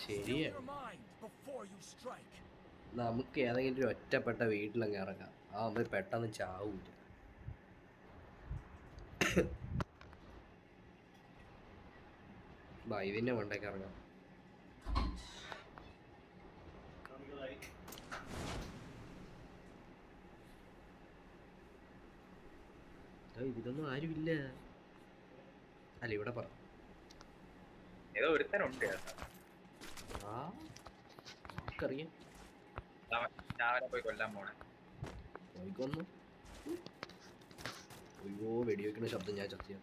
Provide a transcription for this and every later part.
ശരിയാണ്. നമുക്ക് ഏതെങ്കിലും ഒരു ഒറ്റപ്പെട്ട വീട്ടിലങ്ങ് ഇറങ്ങാം. ആവുമ്പോ പെട്ടെന്ന് ചാവൂല. ഇതിന്റെ മണ്ടേക്ക് ഇറങ്ങാം. ഇതൊന്നും ആരുമില്ല. അല്ല ഇവിടെ പറ ഏതോ ഒരുത്തനുണ്ട്. നമുക്കറിയാം. രാവിലെ പോയി കൊല്ലാൻ പോണേ. പോയിക്കൊന്നു. അയ്യോ വെടിവെക്കുന്ന ശബ്ദം ഞാൻ ചത്തിയാ.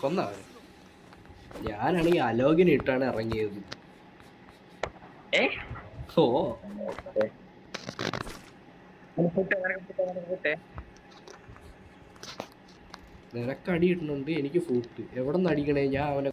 കൊന്നാണ്. ഞാനാണെങ്കിൽ അലോകിന് ഇട്ടാണ് ഇറങ്ങിയത്. ഓ നിനക്ക് അടി കിട്ടുന്നുണ്ട്, എനിക്ക് ഫൂട്ട്. എവിടെ നിന്ന് അടിക്കണേ? ഞാൻ അവനെ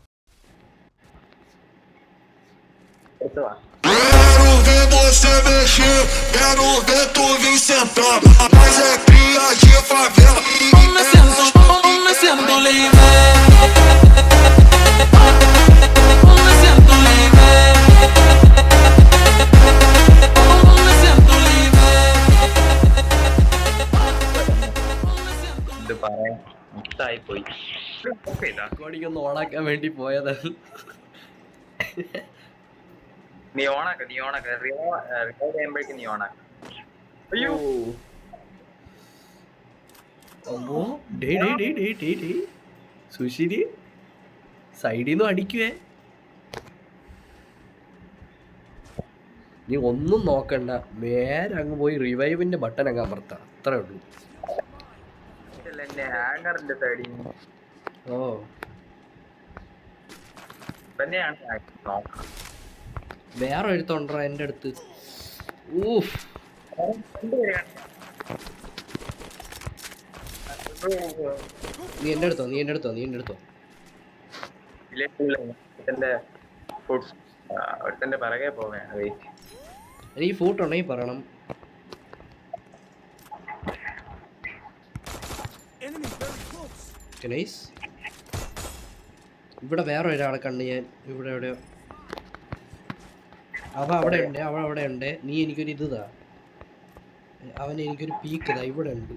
ഒന്ന് ഓണാക്കാൻ വേണ്ടി പോയതാണ്. നീ ഓണാക്ക ചെയ്യുമ്പോഴേക്കും നീ ഓണാക്ക. അയ്യോ സുശീരി സൈഡിൽ അടിക്കുവേ. നീ ഒന്നും നോക്കണ്ട, നേരെ അങ്ങ് പോയി റിവൈവിന്റെ ബട്ടൺ അങ്ങ് അമർത്ത. അത്രേ ഉള്ളൂ. ഓ വേറെ എഴുത്തോണ്ടോ എന്റെ അടുത്ത്? നീ എന്റെ അടുത്തോ? എനിക്ക് ഫൂട്ട് ഉണ്ടെങ്കിൽ പറയണം. ഇവിടെ വേറെ ഒരാളെ കണ്ട് ഞാൻ. ഇവിടെ എവിടെയോ അവിടെ ഉണ്ട്. നീ എനിക്കൊരു ഇത് താ. അവന് എനിക്കൊരു പീക്ക് താ. ഇവിടെ ഉണ്ട്.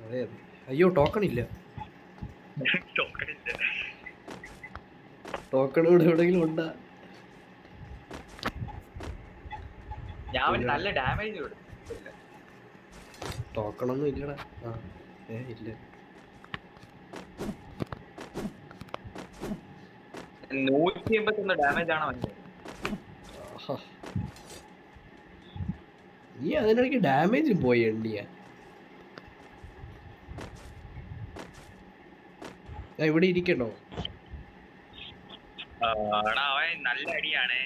അതെ. അയ്യോ ടോക്കൺ ഇല്ല. ടോക്കൺ ഇവിടെ എവിടെയെങ്കിലും ഉണ്ടാ? നല്ല ഡാമേജ് ടോക്കണൊന്നും ഇല്ലടാ. ഇല്ല. 181 ഡാമേജ് ആണോ? നീ അതിനിടയ്ക്ക് ഡാമേജും പോയി എണ്ണിയ. ഇവിടെ ഇരിക്കണോ? നല്ല അടിയാണ്.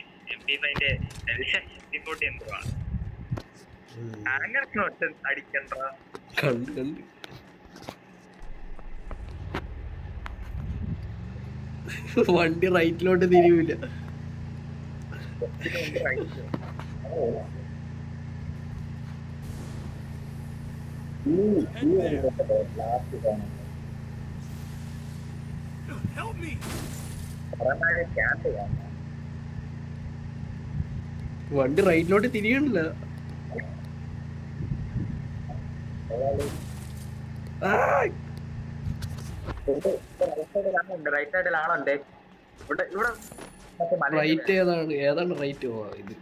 വണ്ടി റൈറ്റിലോട്ട് തിരിയൂല. വണ്ടി റൈറ്റിലോട്ട് തിരിയണില്ല. റൈറ്റ് ഏതാണ് റൈറ്റ്? ഇത്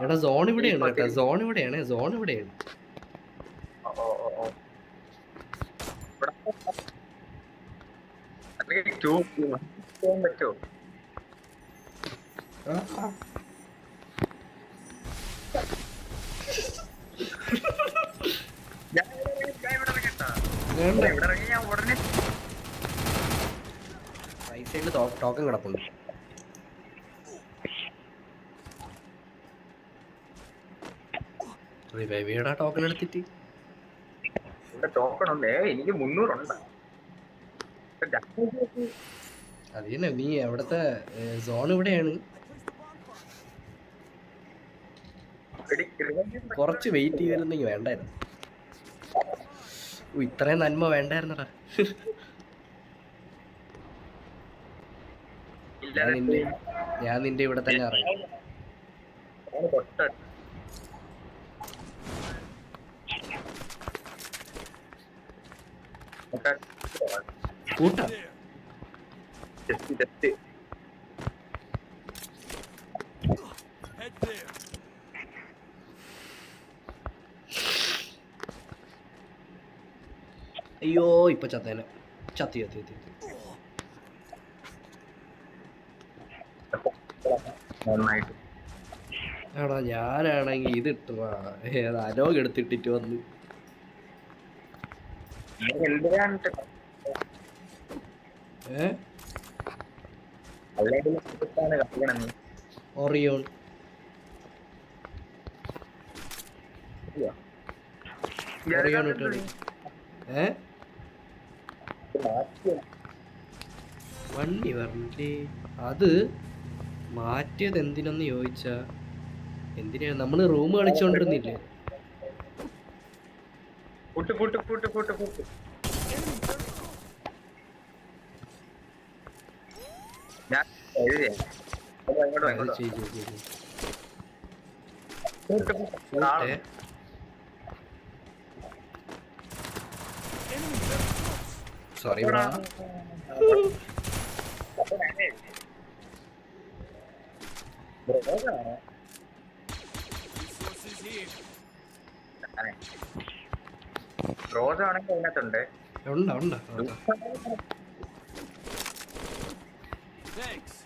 എടാ സോൺ ഇവിടെയാണ് കേട്ടോ. സോൺ ഇവിടെയാണ്. റൈറ്റ് സൈഡിൽ ടോക്കൺ കിടപ്പുണ്ട്. റിവൈവ് ചെയ്യടാ ടോക്കൺ എടുത്തിട്ട്. ഇവിടെ ടോക്കൺ ഉണ്ട്. എനിക്ക് 300 ഉണ്ട്. അത് തന്നെ, നീ എവിടത്തെ സോൺ ഇവിടെയാണ്. കുറച്ച് വെയിറ്റ് ചെയ്തിരുന്നെങ്കിൽ വേണ്ടായിരുന്നു. ഇത്രയും നന്മ വേണ്ടായിരുന്നടാ. ഞാൻ നിന്റെ ഇവിടെ തന്നെ അറിയാം. കൂട്ടാ അയ്യോ ഇപ്പൊ ചത്തേനെ. ചത്തി ചത്തി ചത്തി. ആടാ ഞാനാണെങ്കി ഇത് ഇട്ടുവാ അലോഗ് എടുത്തിട്ടിട്ട് വന്ന്. ഒറിയോൺ ഒറിയോൺ ഇട്ടത്. വണ്ടി പറഞ്ഞില്ലേ അത് മാറ്റിയത് എന്തിനെന്ന് ചോദിച്ചാ എന്തിനാ നമ്മള് റൂം കളിച്ചോണ്ടിരുന്നില്ലേ. സോറി ബ്രാ. റോസ് ആണെങ്കിൽ അതിനകത്തുണ്ട്.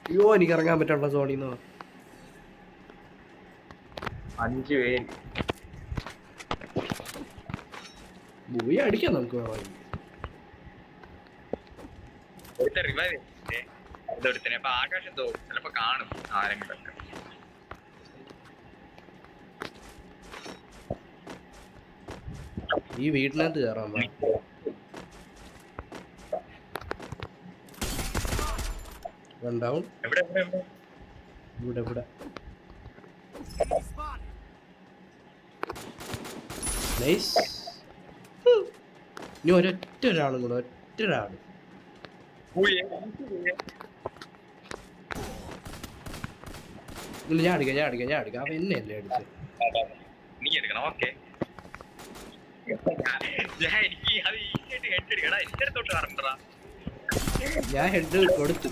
അയ്യോ എനിക്ക് ഇറങ്ങാൻ പറ്റുള്ള സോണിന്ന് 5 പേര് മൂവി അടിക്കാം നമുക്ക്. റിവൈവ് അതെടുത്തേ. അപ്പൊ ആകാശം തോന്നും ചിലപ്പോ കാണും ആരെങ്കിലും. ഈ വീട്ടിനകത്ത് കയറാൻ ഡൗൺ ഇവിടെ ഇവിടെ നൈസ്. ഇനി ഒരൊറ്റ ഒരാളും കൂടെ, ഒറ്റ ഒരാള്. ഞാൻ അടിക്കാം. അവൻ എന്നെ അല്ലേ അടിച്ചത്. നീ എടുക്കണം. ഓക്കെ ഞാൻ ഹെഡ് കൊടുത്തു.